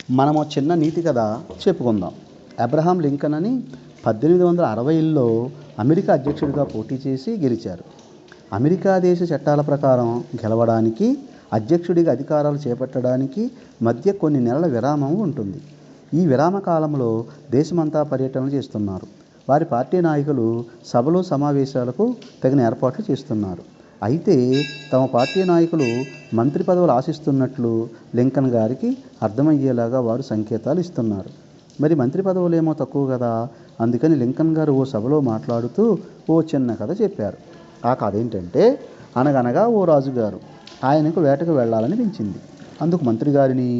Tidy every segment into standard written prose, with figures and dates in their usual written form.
మనము చిన్న నీతి కథ చెప్పుకుందాం. అబ్రహాం లింకన్ అని 1860లో అమెరికా అధ్యక్షుడిగా పోటీ చేసి గెలిచారు. అమెరికా దేశ చట్టాల ప్రకారం గెలవడానికి, అధ్యక్షుడిగా అధికారాలు చేపట్టడానికి మధ్య కొన్ని నెలల విరామం ఉంటుంది. ఈ విరామ కాలంలో దేశమంతా పర్యటనలు చేస్తున్నారు. వారి పార్టీ నాయకులు సభలు, సమావేశాలకు తగిన ఏర్పాట్లు చేస్తున్నారు. అయితే తమ పార్టీ నాయకులు మంత్రి పదవులు ఆశిస్తున్నట్లు లింకన్ గారికి అర్థమయ్యేలాగా వారు సంకేతాలు ఇస్తున్నారు. మరి మంత్రి పదవులేమో తక్కువ కదా, అందుకని లింకన్ గారు ఓ సభలో మాట్లాడుతూ ఓ చిన్న కథ చెప్పారు. ఆ కథ ఏంటంటే, అనగనగా ఓ రాజుగారు, ఆయనకు వేటకు వెళ్ళాలనిపించింది. అందుకు మంత్రి గారిని,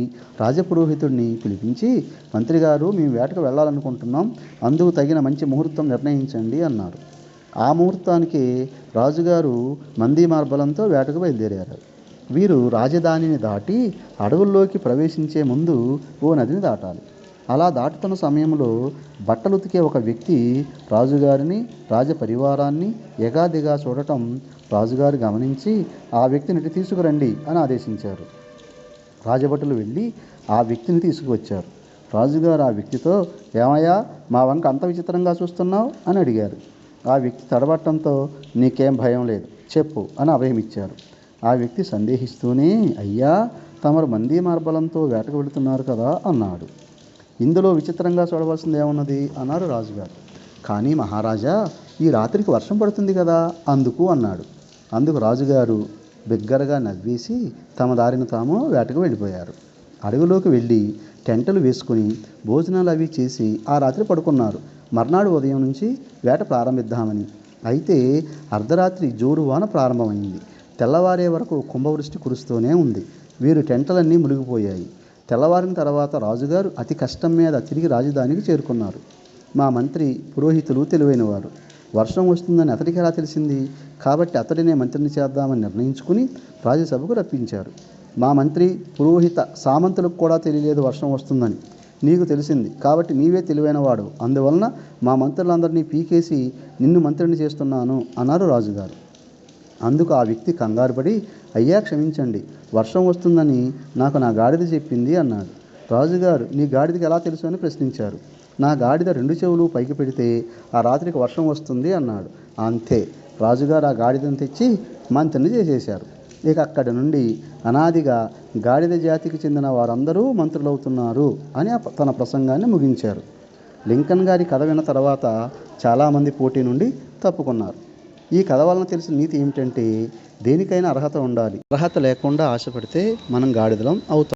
రాజపురోహితుడిని పిలిపించి, మంత్రి గారు, మేము వేటకు వెళ్ళాలనుకుంటున్నాం, అందుకు తగిన మంచి ముహూర్తం నిర్ణయించండి అన్నారు. ఆ ముహూర్తానికి రాజుగారు మందీ మార్బలంతో వేటకు బయలుదేరారు. వీరు రాజధానిని దాటి అడవుల్లోకి ప్రవేశించే ముందు ఓ నదిని దాటాలి. అలా దాటుతున్న సమయంలో బట్టలు ఉతికే ఒక వ్యక్తి రాజుగారిని, రాజపరివారాన్ని ఎగాదిగా చూడటం రాజుగారు గమనించి, ఆ వ్యక్తిని ఇటు తీసుకురండి అని ఆదేశించారు. రాజభటులు వెళ్ళి ఆ వ్యక్తిని తీసుకువచ్చారు. రాజుగారు ఆ వ్యక్తితో, ఏమయ్యా, మా వంక అంత విచిత్రంగా చూస్తున్నావు అని అడిగారు. ఆ వ్యక్తి తడబట్టంతో, నీకేం భయం లేదు, చెప్పు అని అభయం ఇచ్చారు. ఆ వ్యక్తి సందేహిస్తూనే, అయ్యా, తమరు మందీ మార్బలంతో వేటకు వెళుతున్నారు కదా అన్నాడు. ఇందులో విచిత్రంగా చూడవలసింది ఏమున్నది అన్నారు రాజుగారు. కానీ మహారాజా, ఈ రాత్రికి వర్షం పడుతుంది కదా అందుకు అన్నాడు. అందుకు రాజుగారు బిగ్గరగా నవ్వేసి తమ దారిన తాము వేటకు వెళ్ళిపోయారు. అడవిలోకి వెళ్ళి టెంటలు వేసుకుని భోజనాలు అవి చేసి ఆ రాత్రి పడుకున్నారు. మర్నాడు ఉదయం నుంచి వేట ప్రారంభిద్దామని. అయితే అర్ధరాత్రి జోరు వాన ప్రారంభమైంది. తెల్లవారే వరకు కుంభవృష్టి కురుస్తూనే ఉంది. వీరు టెంటలన్నీ మునిగిపోయాయి. తెల్లవారిన తర్వాత రాజుగారు అతి కష్టం మీద తిరిగి రాజధానికి చేరుకున్నారు. మా మంత్రి పురోహితులు తెలివైనవారు. వర్షం వస్తుందని అతడికి ఎలా తెలిసింది? కాబట్టి అతడినే మంత్రిని చేద్దామని నిర్ణయించుకుని రాజ్యసభకు రప్పించారు. మా మంత్రి, పురోహిత, సామంతులకు కూడా తెలియలేదు వర్షం వస్తుందని. నీకు తెలిసింది కాబట్టి నీవే తెలివైనవాడు, అందువలన మా మంత్రులందరినీ పీకేసి నిన్ను మంత్రిని చేస్తున్నాను అన్నారు రాజుగారు. అందుకు ఆ వ్యక్తి కంగారుపడి, అయ్యా, క్షమించండి, వర్షం వస్తుందని నాకు నా గాడిద చెప్పింది అన్నాడు. రాజుగారు, నీ గాడిదకి ఎలా తెలుసు అని ప్రశ్నించారు. నా గాడిద 2 చెవులు పైకి పెడితే ఆ రాత్రికి వర్షం వస్తుంది అన్నాడు. అంతే, రాజుగారు ఆ గాడిదను తెచ్చి మంత్రిని చేసేశారు. ఇక అక్కడి నుండి అనాదిగా గాడిద జాతికి చెందిన వారందరూ మంత్రులవుతున్నారు అని తన ప్రసంగాన్ని ముగించారు. లింకన్ గారి కథ విన్న తర్వాత చాలామంది పోటీ నుండి తప్పుకున్నారు. ఈ కథ వలన తెలిసిన నీతి ఏమిటంటే, దేనికైనా అర్హత ఉండాలి. అర్హత లేకుండా ఆశపడితే మనం గాడిదలం అవుతాం.